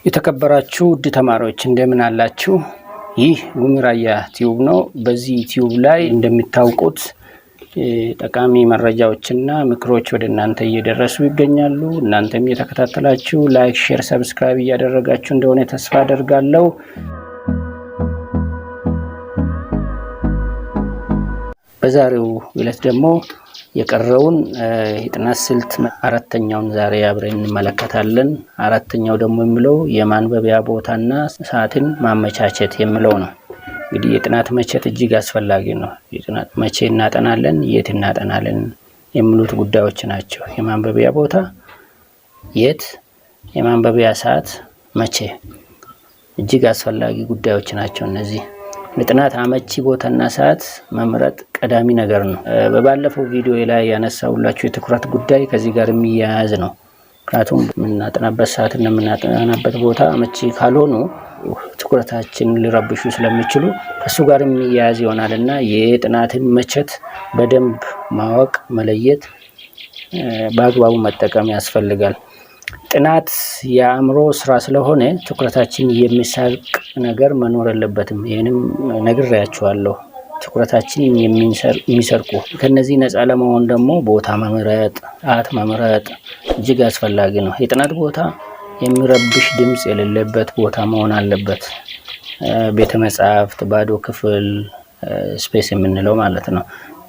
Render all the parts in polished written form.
የተከበራችሁ ውድ ተማሪዎች እንደምን አላችሁ? ይህ ጉሚራያ ቲዩብ ነው። በዚህ ቲዩብ ላይ እንደምታውቁት ጠቃሚ መረጃዎችና ምክሮች ወደ እናንተ እየደረሱ ይገኛሉ። እናንተም እየተከታተላችሁ ላይክ፣ ሼር፣ ሰብስክራይብ እያደረጋችሁ እንደሆነ ተስፋ አደርጋለሁ። በዛሬው ዕለት ደግሞ የቀረውን የጥናት ስልት አራተኛውን ዛሬ አብረን እንመለከታለን። አራተኛው ደግሞ የሚለው የማንበቢያ ቦታና ሰዓትን ማመቻቸት የሚለው ነው። እንግዲህ የጥናት መቼት እጅግ አስፈላጊ ነው። የጥናት መቼ እናጠናለን፣ የት እናጠናለን የሚሉት ጉዳዮች ናቸው። የማንበቢያ ቦታ የት፣ የማንበቢያ ሰዓት መቼ፣ እጅግ አስፈላጊ ጉዳዮች ናቸው እነዚህ። ለጥናት አመቺ ቦታና ሰዓት መምረጥ ቀዳሚ ነገር ነው። በባለፈው ቪዲዮ ላይ ያነሳውላችሁ የትኩረት ጉዳይ ከዚህ ጋር የሚያያዝ ነው። ምክንያቱም የምናጠናበት ሰዓትና የምናጠናበት ቦታ አመቺ ካልሆኑ ትኩረታችን ሊረብሹ ስለሚችሉ ከሱ ጋር የሚያያዝ ይሆናልና የጥናትን መቼት በደንብ ማወቅ፣ መለየት፣ በአግባቡ መጠቀም ያስፈልጋል። ጥናት የአእምሮ ስራ ስለሆነ ትኩረታችን የሚሰርቅ ነገር መኖር የለበትም። ይህንም ነግሬያችኋለሁ። ትኩረታችን የሚሰርቁ ከነዚህ ነፃ ለመሆን ደግሞ ቦታ መምረጥ፣ ሰዓት መምረጥ እጅግ አስፈላጊ ነው። የጥናት ቦታ የሚረብሽ ድምፅ የሌለበት ቦታ መሆን አለበት። ቤተ መጻሕፍት፣ ባዶ ክፍል፣ ስፔስ የምንለው ማለት ነው፣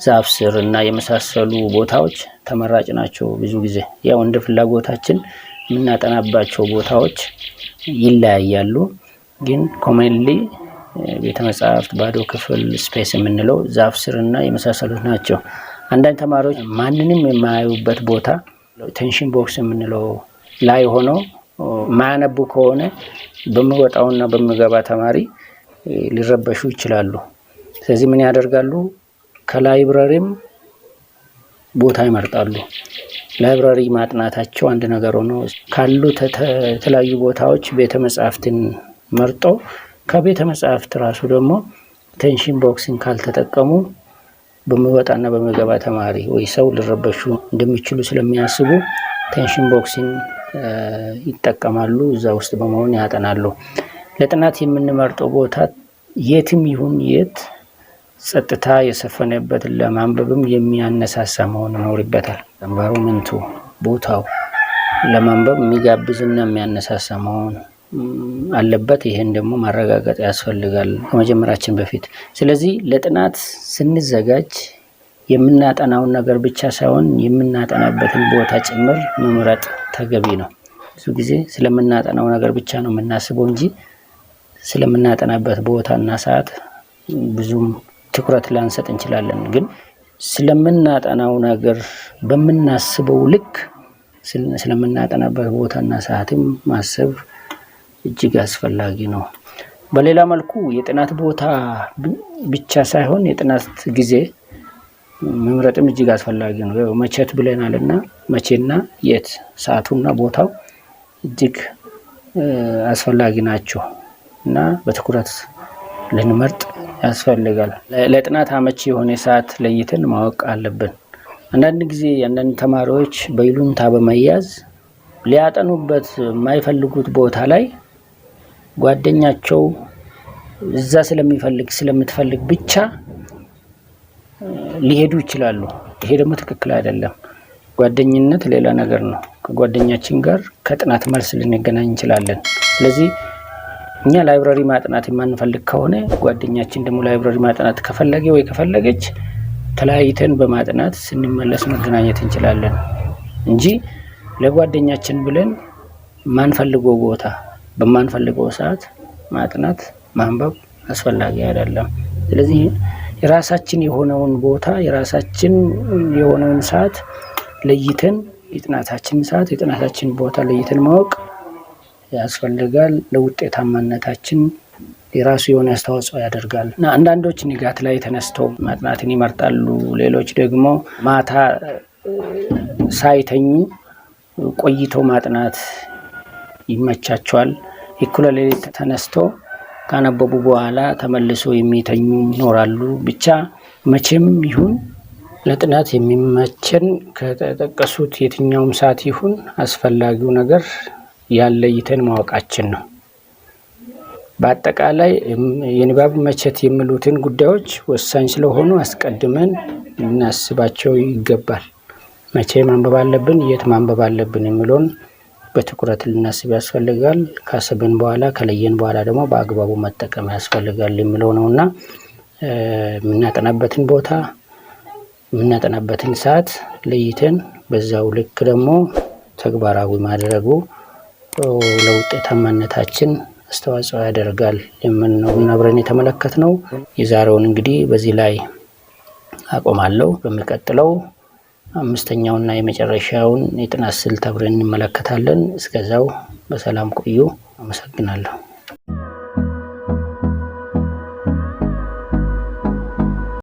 ዛፍ ስር እና የመሳሰሉ ቦታዎች ተመራጭ ናቸው። ብዙ ጊዜ ያው እንደ ፍላጎታችን የምናጠናባቸው ቦታዎች ይለያያሉ። ግን ኮመንሊ ቤተ መጻሕፍት፣ ባዶ ክፍል፣ ስፔስ የምንለው ዛፍ ስር እና የመሳሰሉት ናቸው። አንዳንድ ተማሪዎች ማንንም የማያዩበት ቦታ ቴንሽን ቦክስ የምንለው ላይ ሆነው ማያነቡ ከሆነ በሚወጣውና በሚገባ ተማሪ ሊረበሹ ይችላሉ። ስለዚህ ምን ያደርጋሉ? ከላይብረሪም ቦታ ይመርጣሉ። ላይብረሪ ማጥናታቸው አንድ ነገር ሆኖ ካሉ የተለያዩ ቦታዎች ቤተ መጻሕፍትን መርጦ ከቤተ መጻሕፍት ራሱ ደግሞ ቴንሽን ቦክስን ካልተጠቀሙ በሚወጣና በሚገባ ተማሪ ወይ ሰው ሊረበሹ እንደሚችሉ ስለሚያስቡ ቴንሽን ቦክስን ይጠቀማሉ። እዛ ውስጥ በመሆን ያጠናሉ። ለጥናት የምንመርጠው ቦታ የትም ይሁን የት ጸጥታ የሰፈነበት ለማንበብም የሚያነሳሳ መሆን ይኖርበታል። ኤንቫይሮንመንቱ ቦታው ለማንበብ የሚጋብዝና የሚያነሳሳ መሆን አለበት። ይሄን ደግሞ ማረጋገጥ ያስፈልጋል ከመጀመራችን በፊት። ስለዚህ ለጥናት ስንዘጋጅ የምናጠናውን ነገር ብቻ ሳይሆን የምናጠናበትን ቦታ ጭምር መምረጥ ተገቢ ነው። ብዙ ጊዜ ስለምናጠናው ነገር ብቻ ነው የምናስበው እንጂ ስለምናጠናበት ቦታና ሰዓት ብዙም ትኩረት ላንሰጥ እንችላለን። ግን ስለምናጠናው ነገር በምናስበው ልክ ስለምናጠናበት ቦታና ሰዓትም ማሰብ እጅግ አስፈላጊ ነው። በሌላ መልኩ የጥናት ቦታ ብቻ ሳይሆን የጥናት ጊዜ መምረጥም እጅግ አስፈላጊ ነው። መቼት ብለናልና መቼና የት ሰዓቱና ቦታው እጅግ አስፈላጊ ናቸው እና በትኩረት ልንመርጥ ያስፈልጋል። ለጥናት አመቺ የሆነ ሰዓት ለይተን ማወቅ አለብን። አንዳንድ ጊዜ አንዳንድ ተማሪዎች በይሉንታ በመያዝ ሊያጠኑበት የማይፈልጉት ቦታ ላይ ጓደኛቸው እዛ ስለምትፈልግ ብቻ ሊሄዱ ይችላሉ። ይሄ ደግሞ ትክክል አይደለም። ጓደኝነት ሌላ ነገር ነው። ከጓደኛችን ጋር ከጥናት መልስ ልንገናኝ እንችላለን። ስለዚህ እኛ ላይብረሪ ማጥናት የማንፈልግ ከሆነ ጓደኛችን ደግሞ ላይብረሪ ማጥናት ከፈለገ ወይ ከፈለገች ተለያይተን በማጥናት ስንመለስ መገናኘት እንችላለን እንጂ ለጓደኛችን ብለን ማንፈልገው ቦታ በማንፈልገው ሰዓት ማጥናት ማንበብ አስፈላጊ አይደለም። ስለዚህ የራሳችን የሆነውን ቦታ የራሳችን የሆነውን ሰዓት ለይተን የጥናታችን ሰዓት የጥናታችን ቦታ ለይተን ማወቅ ያስፈልጋል። ለውጤታማነታችን የራሱ የሆነ አስተዋጽኦ ያደርጋል እና አንዳንዶች ንጋት ላይ ተነስተው ማጥናትን ይመርጣሉ። ሌሎች ደግሞ ማታ ሳይተኙ ቆይቶ ማጥናት ይመቻቸዋል። እኩለ ሌሊት ተነስተው ካነበቡ በኋላ ተመልሶ የሚተኙ ይኖራሉ። ብቻ መቼም ይሁን ለጥናት የሚመቸን ከተጠቀሱት የትኛውም ሰዓት ይሁን አስፈላጊው ነገር ያለይተን ማወቃችን ነው። በአጠቃላይ የንባብ መቸት የሚሉትን ጉዳዮች ወሳኝ ስለሆኑ አስቀድመን ልናስባቸው ይገባል። መቼ ማንበብ አለብን፣ የት ማንበብ አለብን የሚለውን በትኩረት ልናስብ ያስፈልጋል። ካሰብን በኋላ ከለየን በኋላ ደግሞ በአግባቡ መጠቀም ያስፈልጋል የሚለው ነውና የምናጠናበትን ቦታ የምናጠናበትን ሰዓት ለይተን በዛው ልክ ደግሞ ተግባራዊ ማድረጉ ለውጤታማነታችን አስተዋጽኦ ያደርጋል የምንነው አብረን የተመለከትነው። የዛሬውን እንግዲህ በዚህ ላይ አቆማለሁ። በሚቀጥለው አምስተኛውና የመጨረሻውን የጥናት ስልት አብረን እንመለከታለን። እስከዛው በሰላም ቆዩ። አመሰግናለሁ።